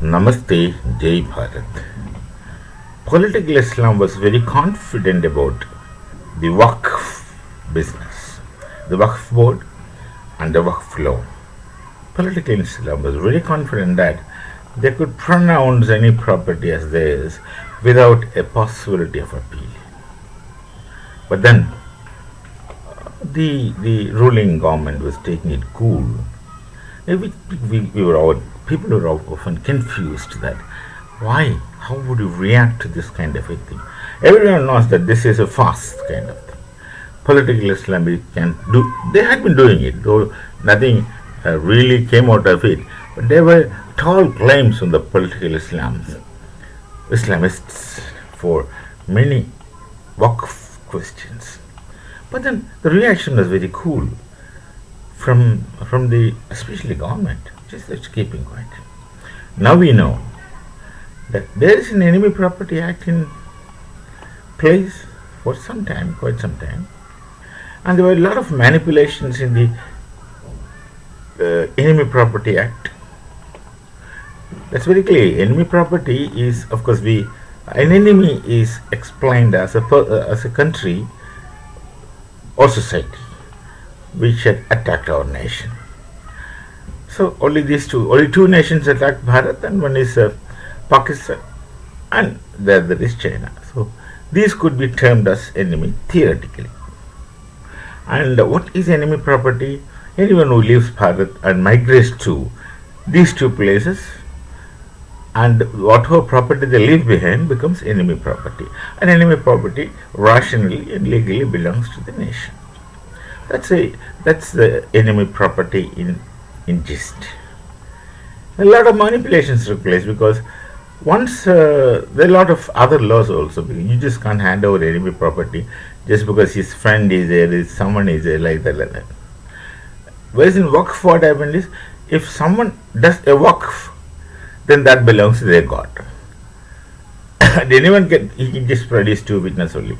Namaste, Jai Bharat. Political Islam was very confident about the WAKF business, the WAKF board and the WAKF law. Political Islam was very confident that they could pronounce any property as theirs without a possibility of appeal. But then the ruling government was taking it cool. People were often confused that why, how would you react to this kind of a thing? Everyone knows that this is a fast kind of thing. Political Islam they had been doing it, though nothing really came out of it. But there were tall claims on the political Islamists for many Waqf questions. But then the reaction was very cool from the especially government, just keeping quiet. Now we know that there is an Enemy Property Act in place for some time, quite some time, and there were a lot of manipulations in the Enemy Property Act. That's very clear. Enemy property is, of course, an enemy is explained as a country or society which had attacked our nation. So only two nations attacked Bharat, and one is Pakistan, and the other is China. So these could be termed as enemy theoretically. And what is enemy property? Anyone who leaves Bharat and migrates to these two places, and whatever property they leave behind becomes enemy property. And enemy property rationally and legally belongs to the nation. That's the enemy property in gist. A lot of manipulations took place because once there are a lot of other laws also. You just can't hand over enemy property just because his friend is there, someone is there, like that. Whereas in Waqf, what happened is, if someone does a Waqf, then that belongs to their God. And anyone he can just produce two witnesses only.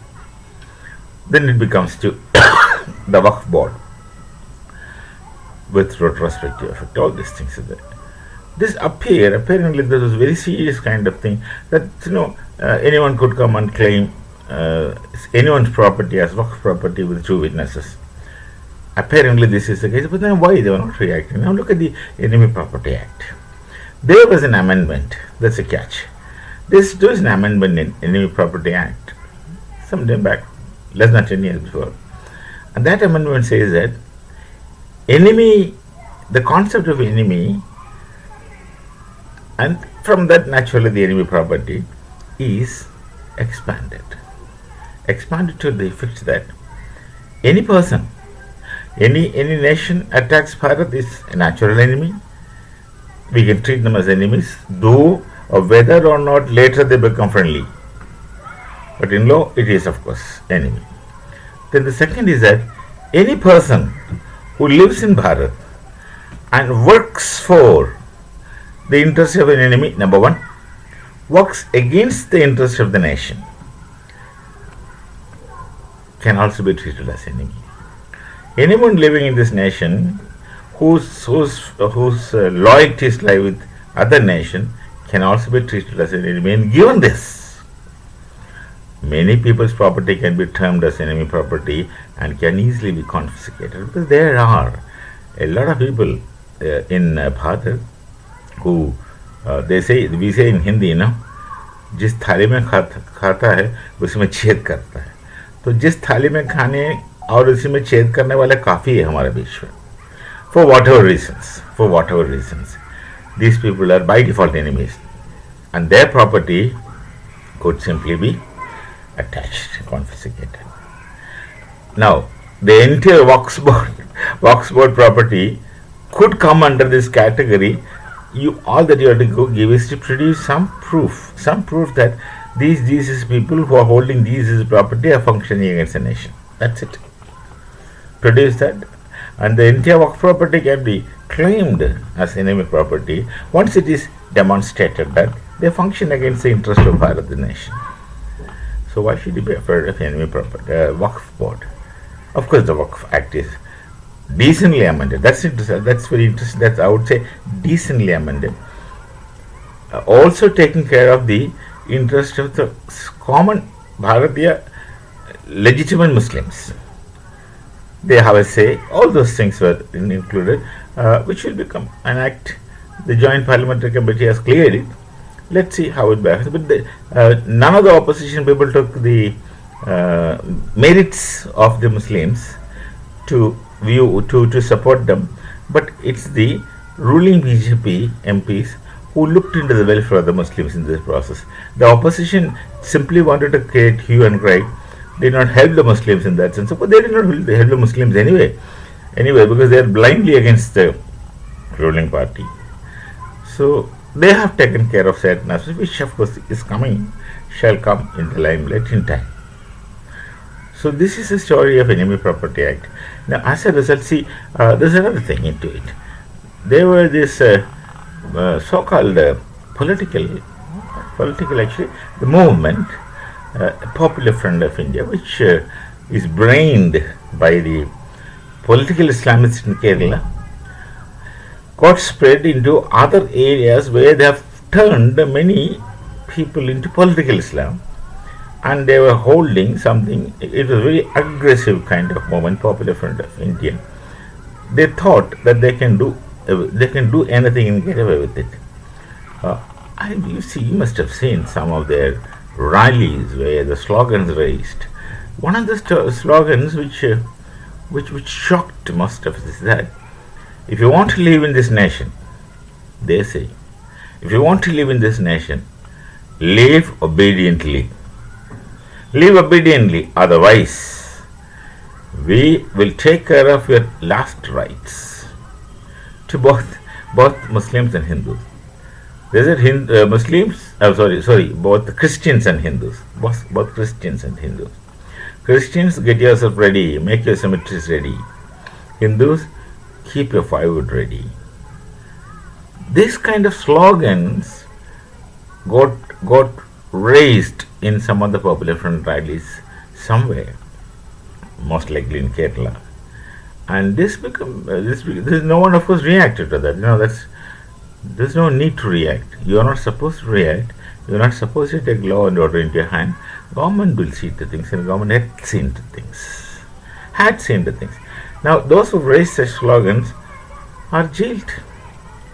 Then it becomes to the Waqf board with retrospective effect. All these things are there. This apparently this was a very serious kind of thing that anyone could come and claim anyone's property as Waqf property with two witnesses. Apparently this is the case, but then why they were not reacting? Now look at the Enemy Property Act. There was an amendment. That's a catch. There was an amendment in Enemy Property Act some time back, less than 10 years before. And that amendment says that the concept of enemy, and from that naturally the enemy property is expanded to the effect that any person, any nation attacks Bharat is a natural enemy. We can treat them as enemies, though or whether or not later they become friendly. But in law, it is of course enemy. Then the second is that any person who lives in Bharat and works for the interest of an enemy, number one, works against the interest of the nation, can also be treated as enemy. Anyone living in this nation whose loyalties lie with other nation can also be treated as an enemy. And given this, many people's property can be termed as enemy property and can easily be confiscated, because there are a lot of people in Bharat who we say in Hindi, जिस थाली में खाता है उसमें छेद करता है. तो जिस थाली में खाने और उसी में छेद करने वाले काफ़ी है हमारे बीच में. For whatever reasons, these people are by default enemies, and their property could simply be attached, confiscated. Now, the entire Waqf board property could come under this category. All that you have to give is to produce some proof that these people who are holding these property are functioning against the nation. That's it. Produce that, and the entire Waqf property can be claimed as enemy property once it is demonstrated that they function against the interest of Bharat, the nation. So why should you be afraid of enemy property? Waqf board. Of course, the Waqf Act is decently amended. That's interesting. That's very interesting. That's, I would say, decently amended. also taking care of the interest of the common Bharatiya legitimate Muslims. They have a say. All those things were included, which will become an act. The Joint Parliamentary Committee has cleared it. Let's see how it behaves. But none of the opposition people took the merits of the Muslims to view to support them. But it's the ruling BJP MPs who looked into the welfare of the Muslims in this process. The opposition simply wanted to create hue and cry, did not help the Muslims in that sense. But they did not help the Muslims anyway, because they are blindly against the ruling party. So they have taken care of certain aspects, which of course shall come in the limelight in time. So this is the story of Enemy Property Act. Now, as a result, see, there's another thing into it. There were this so-called political actually, the movement, Popular Front of India, which is brained by the political Islamists in Kerala, got spread into other areas where they have turned many people into political Islam, and they were holding something. It was a very aggressive kind of movement, Popular Front of India. They thought that they can do anything and get away with it. You must have seen some of their rallies where the slogans raised. One of the slogans which shocked most of us is that if you want to live in this nation, they say, if you want to live in this nation, live obediently. Live obediently, otherwise we will take care of your last rites to both Muslims and Hindus. They said both Christians and Hindus. Both Christians and Hindus. Christians, get yourself ready, make your cemeteries ready. Hindus, keep your firewood ready. This kind of slogans got raised in some of the Popular Front rallies somewhere, most likely in Kerala. And no one of course reacted to that. There's no need to react. You are not supposed to react. You are not supposed to take law and order into your hand. Government will see to things, and government had seen to things. Now, those who raise such slogans are jailed,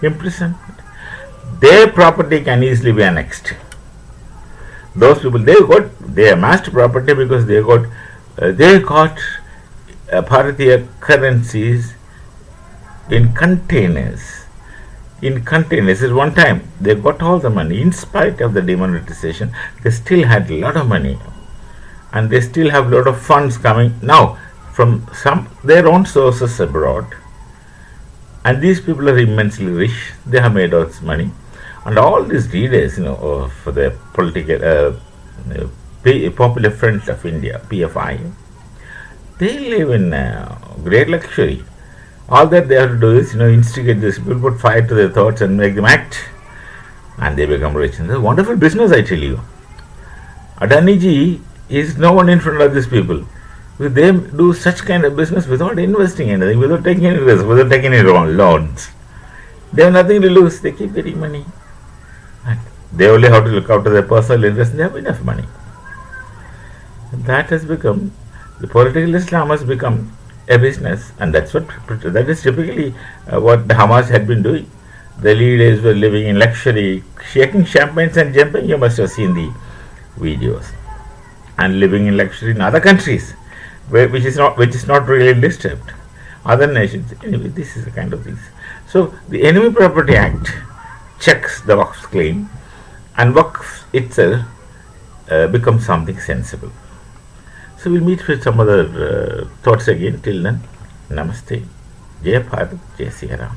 imprisoned. Their property can easily be annexed. Those people, they amassed property because they got Bharatiya currencies in containers. At one time, they got all the money. In spite of the demonetization, they still had a lot of money. And they still have a lot of funds coming now from their own sources abroad. And these people are immensely rich. They have made all this money. And all these leaders, for the political Popular Front of India, PFI, they live in great luxury. All that they have to do is, instigate these people, put fire to their thoughts and make them act. And they become rich. And it's a wonderful business, I tell you. Adani ji is no one in front of these people. They do such kind of business without investing anything, without taking any risk, without taking any loans. They have nothing to lose. They keep getting money. And they only have to look after their personal interest, and they have enough money. And that has become, the political Islam has become a business, and that is typically what the Hamas had been doing. The leaders were living in luxury, shaking champagnes and jumping. You must have seen the videos, and living in luxury in other countries, which is not really disturbed. Other nations, anyway. This is the kind of things. So the Enemy Property Act checks the WAKF's claim, and WAKF itself becomes something sensible. So we'll meet with some other thoughts again. Till then, Namaste. Jai Bharat, Jai Siya Ram.